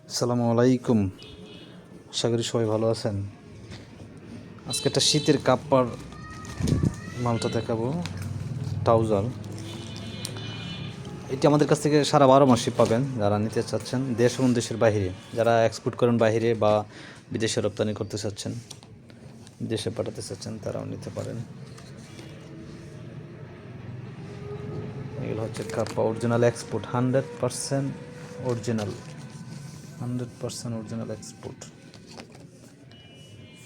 আসসালামু আলাইকুম। আশা করি সবাই ভালো আছেন। আজকে একটা শীতের কাপ্পার মালটা দেখাবো, ট্রাউজার। এটি আমাদের কাছ থেকে সারা 12 মাসই পাবেন যারা নিতে চাচ্ছেন, দেশ এবং দেশের বাইরে, যারা এক্সপোর্ট করেন বাইরে বা বিদেশে রপ্তানি করতে চাচ্ছেন, দেশে পাঠাতে চাচ্ছেন, তারাও নিতে পারেন। এগুলো হচ্ছে kappa original export, 100% original, 100% original export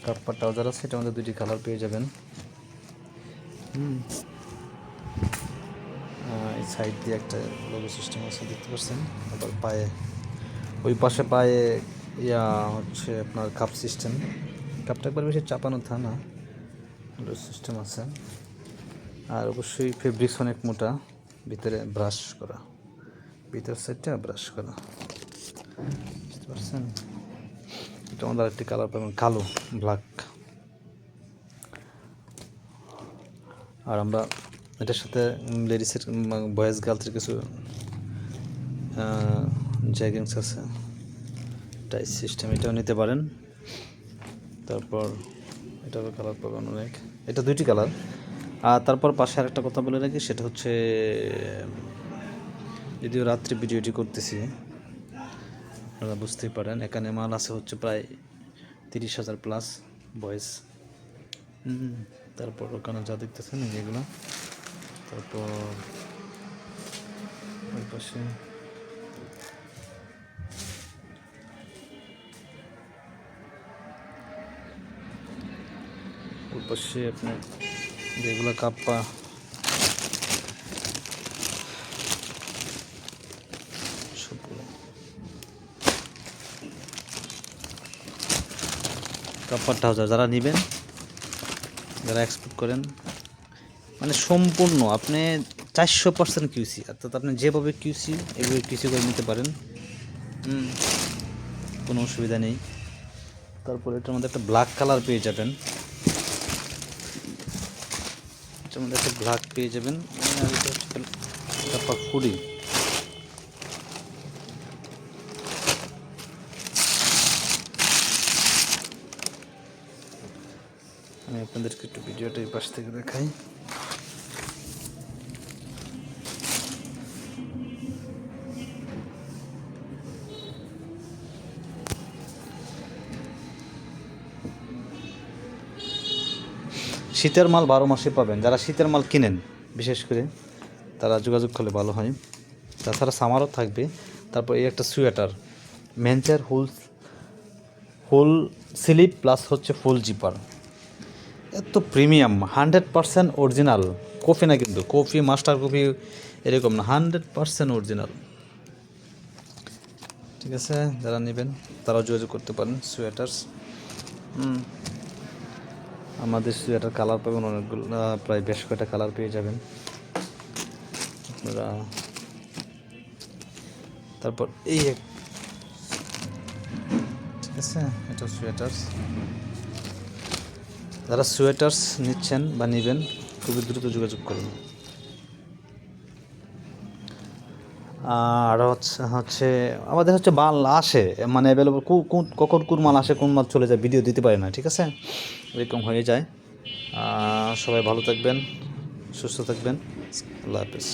kappa trouser আছে। এটা আমাদের দুটি কালার পেয়ে যাবেন। এই সাইড দিয়ে একটা লোগো সিস্টেম আছে, দেখতে পাচ্ছেন। আবার পায়ে, ওই পাশে পায়ে হচ্ছে আপনার কাপ সিস্টেম। কাপটা একবার বেশি চাপানো থা না, সিস্টেম আছে। আর অবশ্যই ফেব্রিক্স অনেক মোটা, ভিতরে ব্রাশ করা, ভিতর সাইডটা ব্রাশ করা, বুঝতে পারছেন। এটা আমাদের একটি কালার পাবেন, কালো, ব্ল্যাক। আর আমরা এটার সাথে লেডিসের, বয়েজ গার্লসের কিছু জ্যাগিংস আছে, টাইস সিস্টেম, এটাও নিতে পারেন। তারপর এটারও কালার পাবেন অনেক, এটা দুইটি কালার। আর তারপর পাশে আরেকটা কথা বলে রাখি, সেটা হচ্ছে, যদিও রাত্রি ভিডিওটি করতেছি আপনারা বুঝতেই পারেন, এখানে মাল আছে হচ্ছে প্রায় 30,000 প্লাস বয়েস। তারপর ওখানে যা দেখতেছেন যেগুলো, তারপর ওই পাশে ওই পাশে আপনার যেগুলো কাপ্পা, কাপ্পার ট্রাউজার যারা নেবেন, যারা এক্সপোর্ট করেন, মানে সম্পূর্ণ আপনি 400% কিউসি, অর্থাৎ আপনি যেভাবে কিউসি এভাবে কিউসি করে নিতে পারেন, কোনো অসুবিধা নেই। তারপর এটার মধ্যে একটা ব্ল্যাক কালার পেয়ে যাবেন, এটার মধ্যে একটা ব্ল্যাক পেয়ে যাবেন। আর এটা হচ্ছে কাপ্পা ফুডি। আমি আপনাদেরকে একটু ভিডিওটা এই পাশ থেকে দেখাই। শীতের মাল 12 মাসে পাবেন। যারা শীতের মাল কিনেন বিশেষ করে, তারা যোগাযোগ করলে ভালো হয়। তাছাড়া সামারও থাকবে। তারপর এই একটা সোয়েটার, মেন্সের ফুল স্লিপ প্লাস হচ্ছে ফুল জিপার, এত প্রিমিয়াম, 100% অরিজিনাল। কফি না কিন্তু, কফি মাস্টার কফি এরকম না, 100% অরিজিনাল। ঠিক আছে, যারা নেবেন তারাও যোগাযোগ করতে পারেন। সোয়েটার্স, আমাদের সোয়েটার কালার পাবেন অনেকগুলো, প্রায় বেশ কয়েকটা কালার পেয়ে যাবেন আপনারা। তারপর এই ঠিক আছে, এটা সোয়েটার্স। যারা সোয়েটার্স নিচ্ছেন বা নেবেন, খুবই দ্রুত যোগাযোগ করুন। আর হচ্ছে আমাদের হচ্ছে মাল আসে, মানে অ্যাভেলেবল, কখন কোন মাল আসে, কোন মাল চলে যায়, ভিডিও দিতে পারে না। ঠিক আছে, এরকম হয়ে যায়। সবাই ভালো থাকবেন, সুস্থ থাকবেন। আল্লাহ হাফেজ।